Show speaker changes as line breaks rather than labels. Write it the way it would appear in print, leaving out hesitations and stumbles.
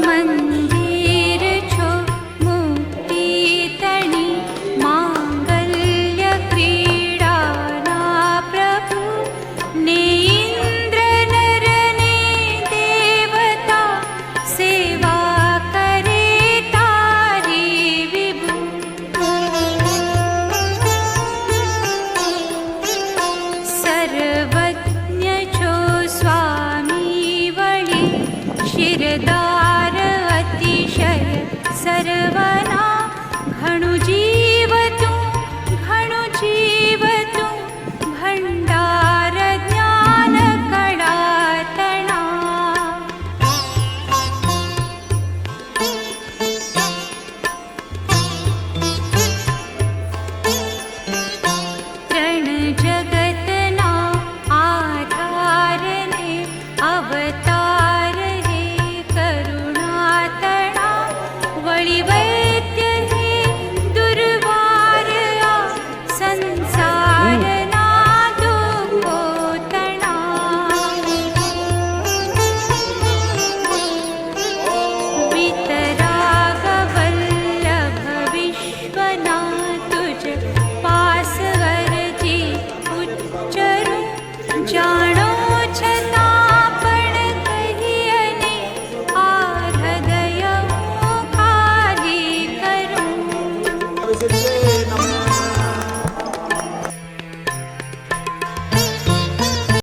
मंदिर छो मुक्ति तणी मांगल्य क्रीडाना प्रभु ने इंद्र नर ने देवता सेवा करे तारी विभु सर्वज्ञ छो स्वामी वळी शिरदार अतिशय सर्वना घणु जीवतु भंडार